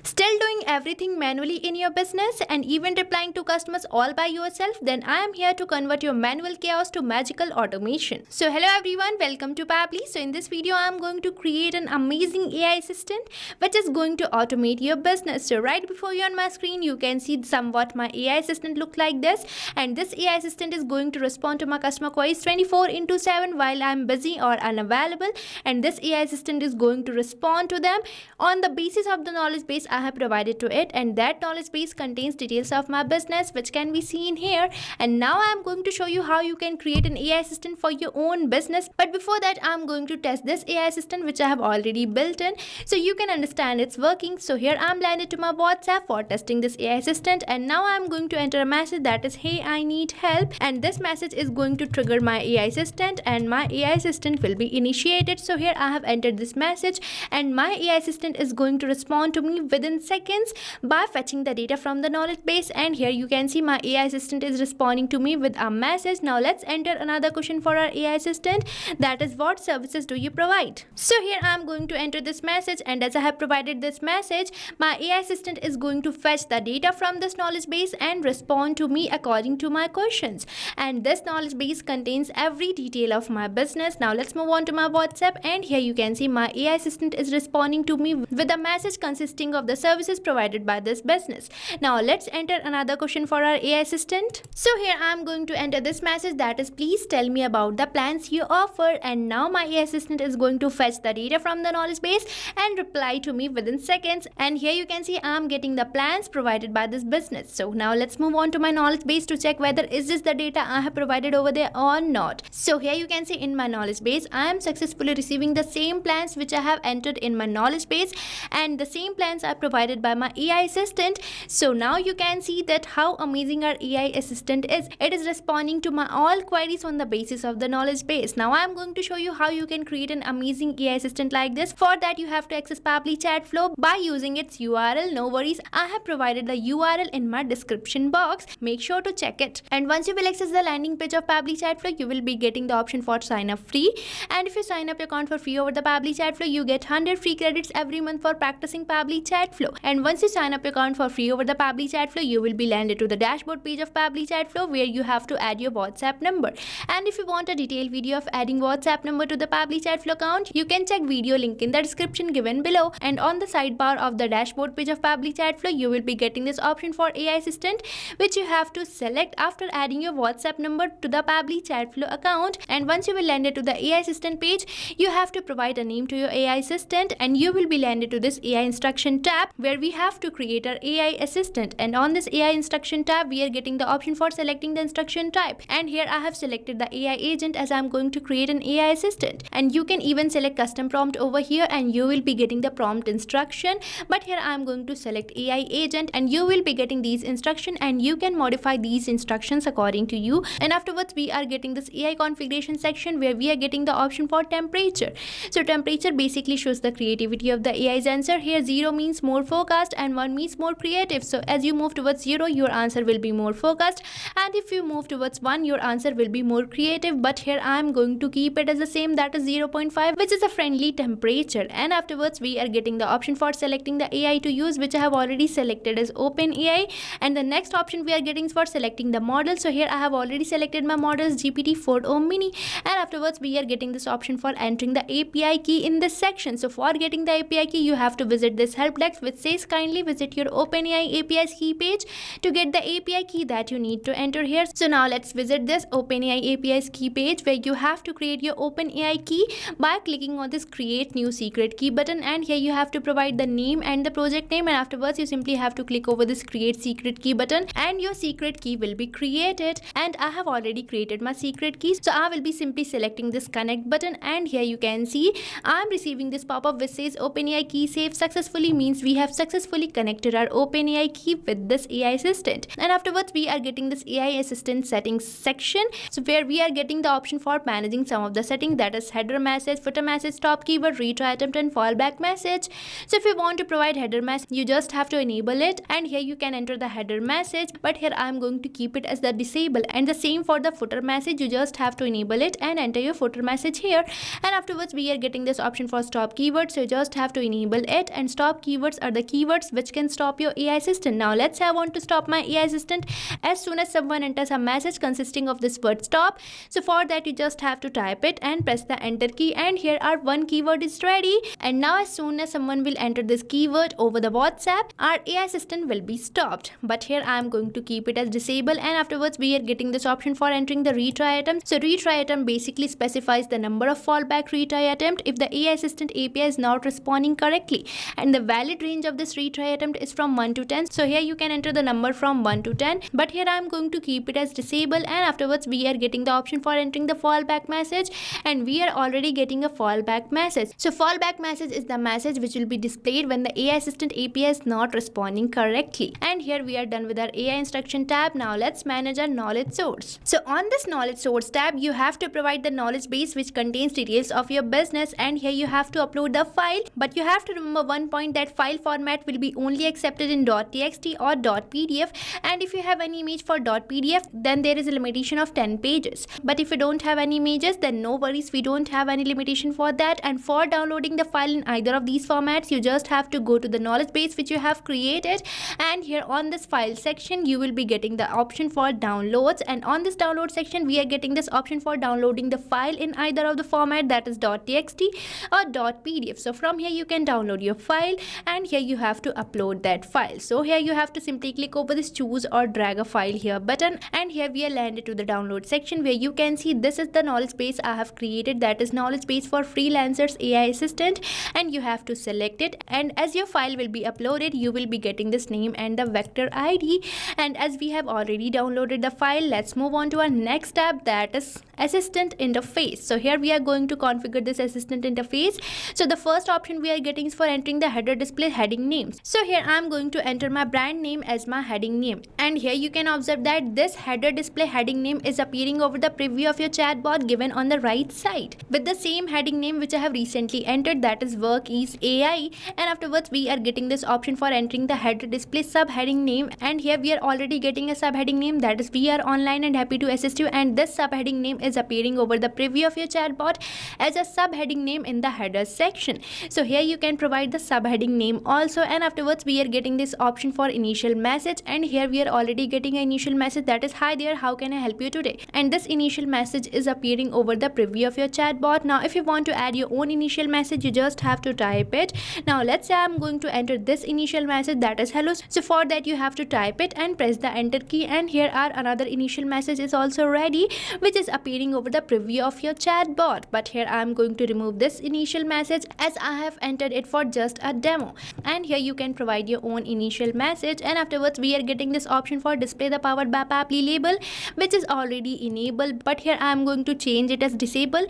Still doing everything manually in your business and even replying to customers all by yourself? Then I am here to convert your manual chaos to magical automation. So hello everyone, welcome to Pabbly. So in this video I am going to create an amazing AI assistant which is going to automate your business. So right before you on my screen you can see somewhat my AI assistant look like this, and this AI assistant is going to respond to my customer queries 24/7 while I am busy or unavailable, and this AI assistant is going to respond to them on the basis of the knowledge base I have provided to it, and that knowledge base contains details of my business which can be seen here. And now I am going to show you how you can create an AI assistant for your own business. But before that I am going to test this AI assistant which I have already built in so you can understand it's working. So here I am landed to my WhatsApp for testing this AI assistant, and now I am going to enter a message that is, hey, I need help, and this message is going to trigger my AI assistant and my AI assistant will be initiated. So here I have entered this message and my AI assistant is going to respond to me within seconds by fetching the data from the knowledge base, and here you can see my AI assistant is responding to me with a message. Now let's enter another question for our AI assistant, that is, what services do you provide? So here I am going to enter this message, and as I have provided this message, my AI assistant is going to fetch the data from this knowledge base and respond to me according to my questions, and this knowledge base contains every detail of my business. Now let's move on to my WhatsApp, and here you can see my AI assistant is responding to me with a message consisting of the services provided by this business. Now let's enter another question for our AI assistant. So here I am going to enter this message, that is, please tell me about the plans you offer, and now my AI assistant is going to fetch the data from the knowledge base and reply to me within seconds, and here you can see I am getting the plans provided by this business. So now let's move on to my knowledge base to check whether is this the data I have provided over there or not. So here you can see in my knowledge base I am successfully receiving the same plans which I have entered in my knowledge base, and the same plans are provided by my AI assistant. So now you can see that how amazing our AI assistant is. It is responding to my all queries on the basis of the knowledge base. Now I am going to show you how you can create an amazing AI assistant like this. For that you have to access Pabbly Chatflow by using its URL. No worries, I have provided the URL in my description box. Make sure to check it. And once you will access the landing page of Pabbly Chatflow, you will be getting the option for sign up free. And if you sign up your account for free over the Pabbly Chatflow, you get 100 free credits every month for practicing Pabbly Chatflow. And once you sign up your account for free over the Pabbly Chatflow, you will be landed to the dashboard page of Pabbly Chatflow where you have to add your WhatsApp number. And if you want a detailed video of adding WhatsApp number to the Pabbly Chatflow account, you can check video link in the description given below. And on the sidebar of the dashboard page of Pabbly Chatflow, you will be getting this option for AI assistant which you have to select after adding your WhatsApp number to the Pabbly Chatflow account. And once you will landed to the AI assistant page, you have to provide a name to your AI assistant, and you will be landed to this AI instruction tab where we have to create our AI assistant. And on this AI instruction tab we are getting the option for selecting the instruction type, and here I have selected the AI agent as I am going to create an AI assistant. And you can even select custom prompt over here and you will be getting the prompt instruction, but here I am going to select AI agent and you will be getting these instructions, and you can modify these instructions according to you. And afterwards we are getting this AI configuration section where we are getting the option for temperature. So temperature basically shows the creativity of the AI's answer. Here 0 means more focused and 1 means more creative. So as you move towards 0, your answer will be more focused, and if you move towards 1, your answer will be more creative. But here I am going to keep it as the same, that is 0.5, which is a friendly temperature. And afterwards we are getting the option for selecting the AI to use, which I have already selected as OpenAI. And the next option we are getting is for selecting the model. So here I have already selected my model as GPT-4o mini, and afterwards we are getting this option for entering the API key in this section. So for getting the API key you have to visit this help desk which says kindly visit your OpenAI API's key page to get the API key that you need to enter here. So now let's visit this OpenAI API's key page where you have to create your OpenAI key by clicking on this create new secret key button, and here you have to provide the name and the project name, and afterwards you simply have to click over this create secret key button and your secret key will be created. And I have already created my secret key, so I will be simply selecting this connect button, and here you can see I am receiving this pop-up which says OpenAI key saved successfully, means we have successfully connected our OpenAI key with this AI assistant. And afterwards we are getting this AI assistant settings section, so where we are getting the option for managing some of the settings, that is header message, footer message, stop keyword, retry attempt and fallback message. So if you want to provide header message, you just have to enable it, and here you can enter the header message, but here I am going to keep it as the disable. And the same for the footer message, you just have to enable it and enter your footer message here. And afterwards we are getting this option for stop keyword, so you just have to enable it, and stop keywords are the keywords keywords which can stop your AI assistant. Now let's say I want to stop my AI assistant as soon as someone enters a message consisting of this word stop. So for that you just have to type it and press the enter key, and here our one keyword is ready. And now as soon as someone will enter this keyword over the WhatsApp, our AI assistant will be stopped. But here I am going to keep it as disable, and afterwards we are getting this option for entering the retry attempt. So retry attempt basically specifies the number of fallback retry attempt if the AI assistant API is not responding correctly, and the valid range of this retry attempt is from 1 to 10. So here you can enter the number from 1 to 10, but here I am going to keep it as disable, and afterwards we are getting the option for entering the fallback message, and we are already getting a fallback message. So fallback message is the message which will be displayed when the AI assistant API is not responding correctly. And here we are done with our AI instruction tab. Now let's manage our knowledge source. So on this knowledge source tab, you have to provide the knowledge base which contains details of your business, and here you have to upload the file, but you have to remember one point, that file format will be only accepted in .txt or .pdf, and if you have any image for .pdf, then there is a limitation of 10 pages. But if you don't have any images, then no worries, we don't have any limitation for that. And for downloading the file in either of these formats, you just have to go to the knowledge base which you have created, and here on this file section you will be getting the option for downloads, and on this download section we are getting this option for downloading the file in either of the format, that is .txt or .pdf. So from here you can download your file, and here you have to upload that file. So here you have to simply click over this choose or drag a file here button, and here we are landed to the download section where you can see this is the knowledge base I have created, that is knowledge base for Freelancers AI assistant, and you have to select it, and as your file will be uploaded you will be getting this name and the vector ID. And as we have already downloaded the file, let's move on to our next tab, that is assistant interface. So here we are going to configure this assistant interface. So the first option we are getting is for entering the header display heading names. So here I am going to enter my brand name as my heading name, and here you can observe that this header display heading name is appearing over the preview of your chatbot given on the right side with the same heading name which I have recently entered, that is work is AI. And afterwards we are getting this option for entering the header display subheading name, and here we are already getting a subheading name, that is we are online and happy to assist you, and this subheading name is appearing over the preview of your chatbot as a subheading name in the header section. So here you can provide the subheading name also, and afterwards we are getting this option for initial message, and here we are already getting an initial message, that is hi there, how can I help you today, and this initial message is appearing over the preview of your chatbot. Now if you want to add your own initial message, you just have to type it. Now let's say I'm going to enter this initial message, that is hello. So for that you have to type it and press the enter key, and here our another initial message is also ready which is appearing over the preview of your chatbot. But here I'm going to remove this initial message as I have entered it for just a demo, and here you can provide your own initial message, and afterwards we are getting this option for display the powered by Pabbly label which is already enabled, but here I am going to change it as disable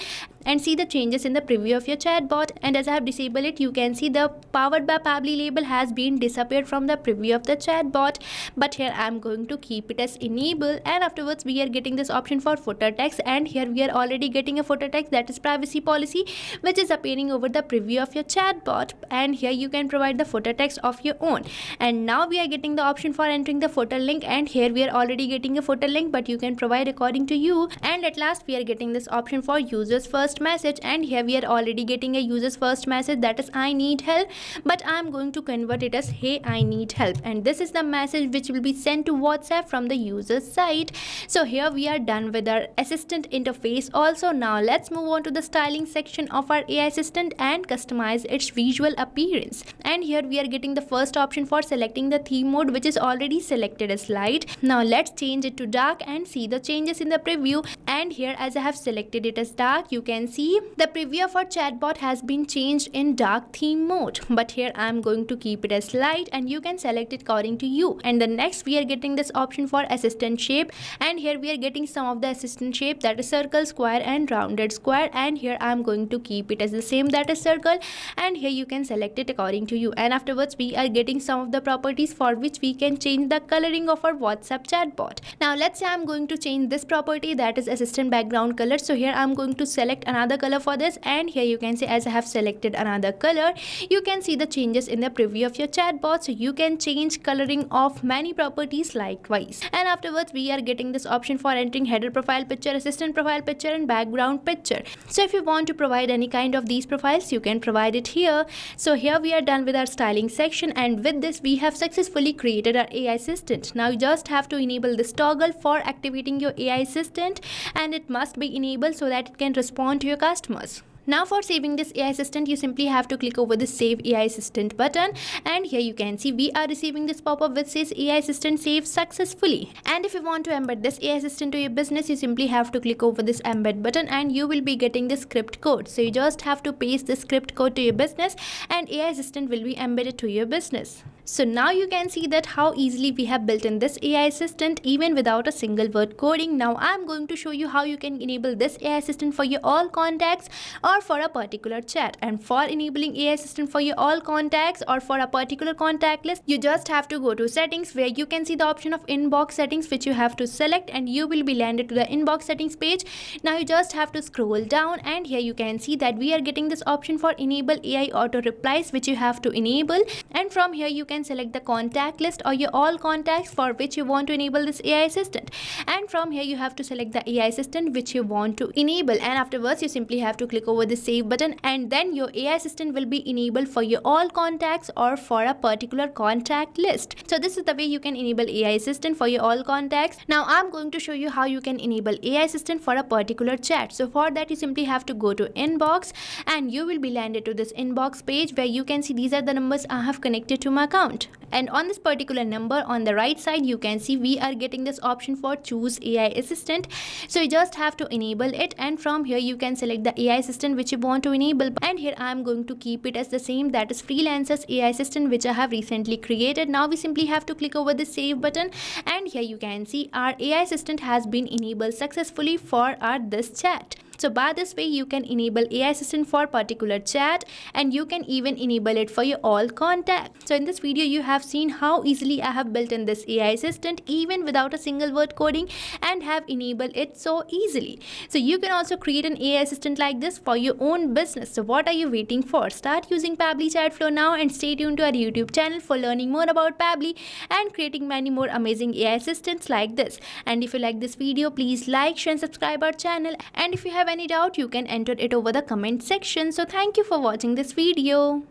and see the changes in the preview of your chatbot. And as I have disabled it, you can see the powered by Pabbly label has been disappeared from the preview of the chatbot, but here I am going to keep it as enable, and afterwards we are getting this option for footer text, and here we are already getting a footer text, that is privacy policy, which is appearing over the preview of your chatbot, and here you can provide the footer text of your own. And now we are getting the option for entering the footer link, and here we are already getting a footer link, but you can provide according to you. And at last we are getting this option for users first message, and here we are already getting a users first message, that is I need help, but I am going to convert it as hey I need help, and this is the message which will be sent to WhatsApp from the user side. So here we are done with our assistant interface also. Now let's move on to the styling section of our AI assistant and customize its visual appearance, and here we are getting the first option for selecting the theme mode which is already selected as light. Now let's change it to dark and see the changes in the preview, and here as I have selected it as dark, you can see the preview of our chatbot has been changed in dark theme mode, but here I am going to keep it as light, and you can select it according to you. And the next we are getting this option for assistant shape, and here we are getting some of the assistant shape, that is circle, square and rounded square, and here I am going to keep it as the same, that is circle, and here you can select it according to you. And afterwards we are getting some of the properties for which we can change the coloring of our WhatsApp chatbot. Now let's say I am going to change this property, that is assistant background color. So here I am going to select another color for this, and here you can see as I have selected another color, you can see the changes in the preview of your chatbot. So you can change coloring of many properties likewise. And afterwards we are getting this option for entering header profile picture, assistant profile picture and background picture. So if you want to provide any kind of these profiles, you can provide it here. So here we are done with our styling section, and with this we have successfully created our AI assistant. Now you just have to enable this toggle for activating your AI assistant, and it must be enabled so that it can respond to your customers. Now for saving this AI assistant, you simply have to click over the Save AI Assistant button, and here you can see we are receiving this pop-up which says AI Assistant saved successfully. And if you want to embed this AI assistant to your business, you simply have to click over this embed button and you will be getting the script code. So you just have to paste the script code to your business and AI assistant will be embedded to your business. So now you can see that how easily we have built in this AI assistant even without a single word coding. Now I'm going to show you how you can enable this AI assistant for your all contacts or for a particular chat. And for enabling AI assistant for your all contacts or for a particular contact list, you just have to go to settings where you can see the option of inbox settings, which you have to select, and you will be landed to the inbox settings page. Now you just have to scroll down, and here you can see that we are getting this option for enable AI auto replies, which you have to enable. And from here you can select the contact list or your all contacts for which you want to enable this AI assistant, and from here you have to select the AI assistant which you want to enable, and afterwards you simply have to click over the save button, and then your AI assistant will be enabled for your all contacts or for a particular contact list. So this is the way you can enable AI assistant for your all contacts. Now I'm going to show you how you can enable AI assistant for a particular chat. So for that you simply have to go to inbox, and you will be landed to this inbox page where you can see these are the numbers I have connected to my account. And on this particular number on the right side you can see we are getting this option for choose AI assistant. So you just have to enable it, and from here you can select the AI assistant which you want to enable, and here I am going to keep it as the same, that is Freelancers AI assistant, which I have recently created. Now we simply have to click over the save button, and here you can see our AI assistant has been enabled successfully for our this chat. So by this way you can enable AI assistant for particular chat, and you can even enable it for your all contacts. So in this video you have seen how easily I have built in this AI assistant even without a single word coding and have enabled it so easily. So you can also create an AI assistant like this for your own business. So what are you waiting for? Start using Pabbly Chatflow now, and stay tuned to our YouTube channel for learning more about Pabbly and creating many more amazing AI assistants like this. And if you like this video, please like, share and subscribe our channel, and if you have any doubt you can enter it over the comment section. So thank you for watching this video.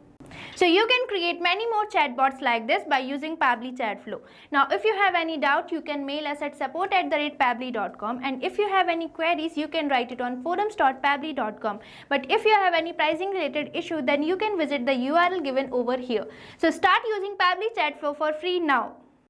So you can create many more chatbots like this by using Pabbly Chatflow. Now if you have any doubt you can mail us at support@pabbly.com, and if you have any queries you can write it on forums.pabbly.com. But if you have any pricing related issue then you can visit the URL given over here. So start using Pabbly Chatflow for free now.